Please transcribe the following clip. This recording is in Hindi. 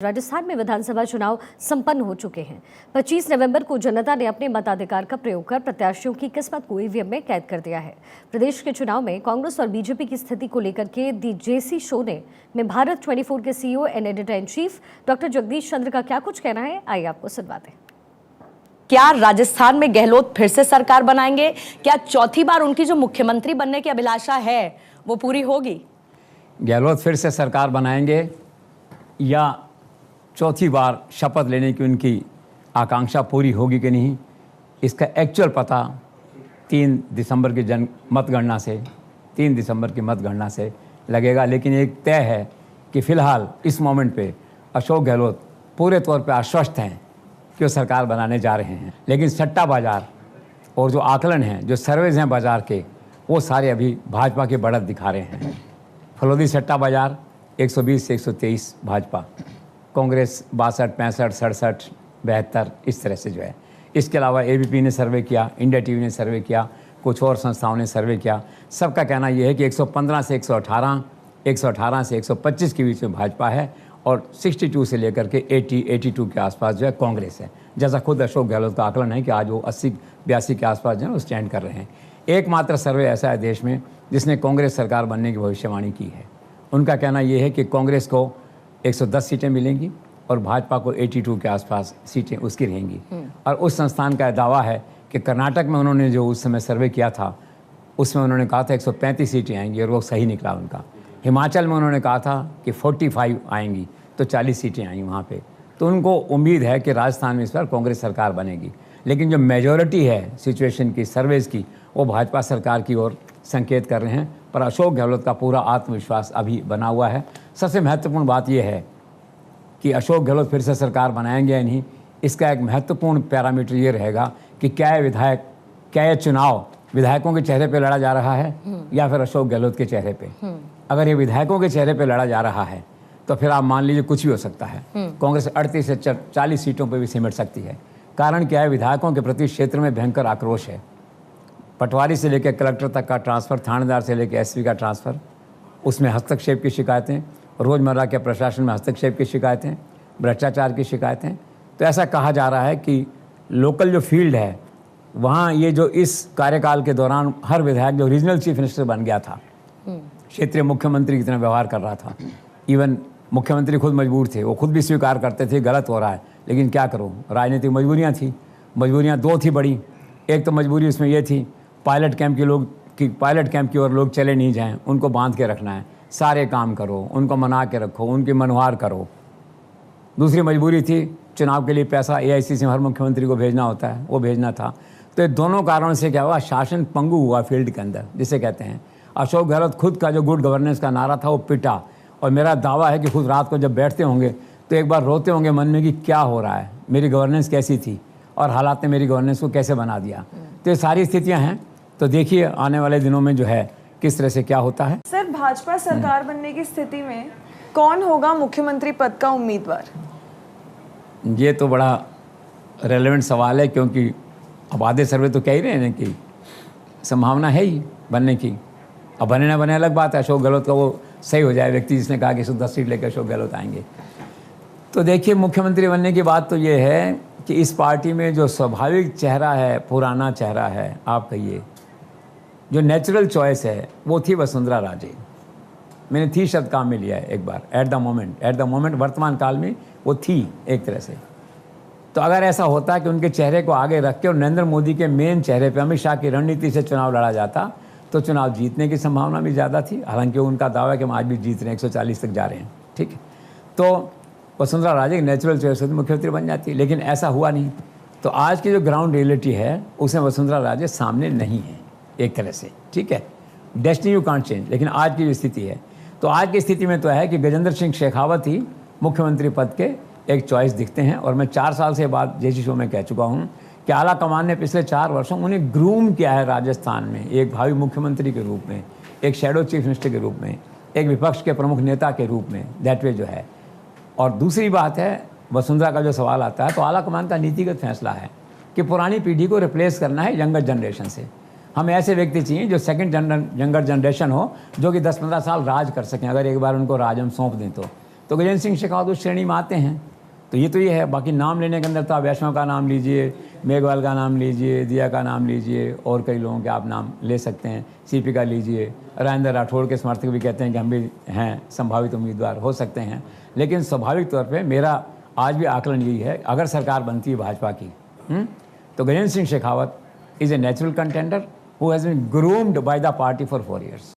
राजस्थान में विधानसभा चुनाव संपन्न हो चुके हैं। 25 नवंबर को जनता ने अपने मताधिकार का प्रयोग कर प्रत्याशियों की किस्मत को ईवीएम में कैद कर दिया है। प्रदेश के चुनाव में कांग्रेस और बीजेपी की स्थिति को लेकर के दी जेसी शो में भारत 24 के CEO and editor in chief doctor Jagdish Chandra का क्या कुछ कहना है, आइए आपको सुनवाते हैं। क्या राजस्थान में गहलोत फिर से सरकार बनाएंगे? क्या चौथी बार उनकी जो मुख्यमंत्री बनने की अभिलाषा है वो पूरी होगी? गहलोत फिर से सरकार बनाएंगे या चौथी बार शपथ लेने की उनकी आकांक्षा पूरी होगी कि नहीं, इसका एक्चुअल पता 3 दिसंबर की मतगणना से लगेगा। लेकिन एक तय है कि फ़िलहाल इस मोमेंट पे अशोक गहलोत पूरे तौर पे आश्वस्त हैं कि वो सरकार बनाने जा रहे हैं। लेकिन सट्टा बाज़ार और जो आकलन हैं, जो सर्वेज हैं बाज़ार के, वो सारे अभी भाजपा की बढ़त दिखा रहे हैं। फलोदी सट्टा बाज़ार 120 से 123 भाजपा, कांग्रेस 62, 65, 67, 72 इस तरह से जो है। इसके अलावा एबीपी ने सर्वे किया, इंडिया टीवी ने सर्वे किया, कुछ और संस्थाओं ने सर्वे किया। सबका कहना यह है कि 115 से 118, 118 से 125 के बीच में भाजपा है और 62 से लेकर के 82 के आसपास जो है कांग्रेस है। जैसा खुद अशोक गहलोत का आकलन है कि आज वो 80-82 के आसपास जो है वो स्टैंड कर रहे हैं। एकमात्र सर्वे ऐसा है देश में जिसने कांग्रेस सरकार बनने की भविष्यवाणी की है। उनका कहना यह है कि कांग्रेस को 110 सीटें मिलेंगी और भाजपा को 82 के आसपास सीटें उसकी रहेंगी। और उस संस्थान का दावा है कि कर्नाटक में उन्होंने जो उस समय सर्वे किया था उसमें उन्होंने कहा था 135 सीटें आएंगी और वो सही निकला उनका। हिमाचल में उन्होंने कहा था कि 45 आएंगी तो 40 सीटें आई वहाँ पे। तो उनको उम्मीद है कि राजस्थान में इस बार कांग्रेस सरकार बनेगी। लेकिन जो मेजॉरिटी है सिचुएशन की, सर्वेज की, वो भाजपा सरकार की ओर संकेत कर रहे हैं। पर अशोक गहलोत का पूरा आत्मविश्वास अभी बना हुआ है। सबसे महत्वपूर्ण बात यह है कि अशोक गहलोत फिर से सरकार बनाएंगे या नहीं, इसका एक महत्वपूर्ण पैरामीटर ये रहेगा कि क्या ये चुनाव विधायकों के चेहरे पे लड़ा जा रहा है या फिर अशोक गहलोत के चेहरे पे। अगर ये विधायकों के चेहरे पे लड़ा जा रहा है तो फिर आप मान लीजिए कुछ भी हो सकता है। कांग्रेस 38 से 40 सीटों पर भी सिमट सकती है। कारण क्या है, विधायकों के प्रति क्षेत्र में भयंकर आक्रोश है। पटवारी से लेकर कलेक्टर तक का ट्रांसफ़र, थानेदार से लेकर एसपी का ट्रांसफ़र, उसमें हस्तक्षेप की शिकायतें, रोज़मर्रा के प्रशासन में हस्तक्षेप की शिकायतें, भ्रष्टाचार की शिकायतें। तो ऐसा कहा जा रहा है कि लोकल जो फील्ड है वहाँ ये जो इस कार्यकाल के दौरान हर विधायक जो रीजनल चीफ मिनिस्टर बन गया था, क्षेत्रीय मुख्यमंत्री की तरह व्यवहार कर रहा था। इवन मुख्यमंत्री खुद मजबूर थे, वो खुद भी स्वीकार करते थे गलत हो रहा है, लेकिन क्या करो, राजनीतिक मजबूरियाँ थी। मजबूरियाँ 2 थी बड़ी। एक तो मजबूरी उसमें ये थी पायलट कैंप की ओर लोग चले नहीं जाएं, उनको बांध के रखना है, सारे काम करो, उनको मना के रखो, उनकी मनवार करो। दूसरी मजबूरी थी चुनाव के लिए पैसा एआईसीसी हर मुख्यमंत्री को भेजना होता है, वो भेजना था। तो ये दोनों कारणों से क्या हुआ, शासन पंगु हुआ फील्ड के अंदर, जिसे कहते हैं। अशोक गहलोत खुद का जो गुड गवर्नेंस का नारा था वो पिटा। और मेरा दावा है कि खुद रात को जब बैठते होंगे तो एक बार रोते होंगे मन में कि क्या हो रहा है, मेरी गवर्नेंस कैसी थी और हालात ने मेरी गवर्नेंस को कैसे बना दिया। तो ये सारी स्थितियाँ हैं। तो देखिए आने वाले दिनों में जो है किस तरह से क्या होता है। सर, भाजपा सरकार बनने की स्थिति में कौन होगा मुख्यमंत्री पद का उम्मीदवार? ये तो बड़ा रेलेवेंट सवाल है, क्योंकि अब आधे सर्वे तो कह ही रहे हैं कि संभावना है ही बनने की। अब बने ना बने अलग बात है। अशोक गहलोत का वो सही हो जाए व्यक्ति जिसने कहा कि 110 सीट लेकर अशोक गहलोत आएंगे। तो देखिए मुख्यमंत्री बनने की बात तो ये है कि इस पार्टी में जो स्वाभाविक चेहरा है, पुराना चेहरा है, आप कहिए जो नेचुरल चॉइस है, वो थी वसुंधरा राजे। मैंने थी शब्द काम में लिया है एक बार, एट द मोमेंट वर्तमान काल में वो थी एक तरह से। तो अगर ऐसा होता है कि उनके चेहरे को आगे रख के और नरेंद्र मोदी के मेन चेहरे पे अमित शाह की रणनीति से चुनाव लड़ा जाता तो चुनाव जीतने की संभावना भी ज़्यादा थी। हालांकि उनका दावा है कि हम आज भी जीत रहे हैं, 140 तक जा रहे हैं, ठीक है। तो वसुंधरा राजे नेचुरल चॉइस होती, मुख्यमंत्री बन जाती, लेकिन ऐसा हुआ नहीं। तो आज की जो ग्राउंड रियलिटी है उसमें वसुंधरा राजे सामने नहीं है एक तरह से, ठीक है। डेस्टिनी यू कांट चेंज, लेकिन आज की जो स्थिति है, तो आज की स्थिति में तो है कि गजेंद्र सिंह शेखावत ही मुख्यमंत्री पद के एक चॉइस दिखते हैं। और मैं 4 साल से बाद जेसी शो में कह चुका हूँ कि आला कमान ने पिछले 4 वर्षों उन्हें ग्रूम किया है राजस्थान में, एक भावी मुख्यमंत्री के रूप में, एक शैडो चीफ मिनिस्टर के रूप में, एक विपक्ष के प्रमुख नेता के रूप में, दैट वे जो है। और दूसरी बात है वसुंधरा का जो सवाल आता है, तो आला कमान का नीतिगत फैसला है कि पुरानी पीढ़ी को रिप्लेस करना है यंगर जनरेशन से। हमें ऐसे व्यक्ति चाहिए जो यंगर जनरेशन हो, जो कि 10-15 साल राज कर सकें, अगर एक बार उनको राज हम सौंप दें तो। तो गजेंद्र सिंह शेखावत उस श्रेणी में आते हैं। तो ये है। बाकी नाम लेने के अंदर तो आप वैष्णव का नाम लीजिए, मेघवाल का नाम लीजिए, दिया का नाम लीजिए, और कई लोगों के आप नाम ले सकते हैं। सीपी का लीजिए, राजेंद्र राठौड़ के समर्थक भी कहते हैं कि हम भी हैं, संभावित उम्मीदवार हो सकते हैं। लेकिन स्वाभाविक तौर पे मेरा आज भी आकलन यही है, अगर सरकार बनती है भाजपा की तो Gajendra Singh Shekhawat is a natural contender who has been groomed by the party for 4 years।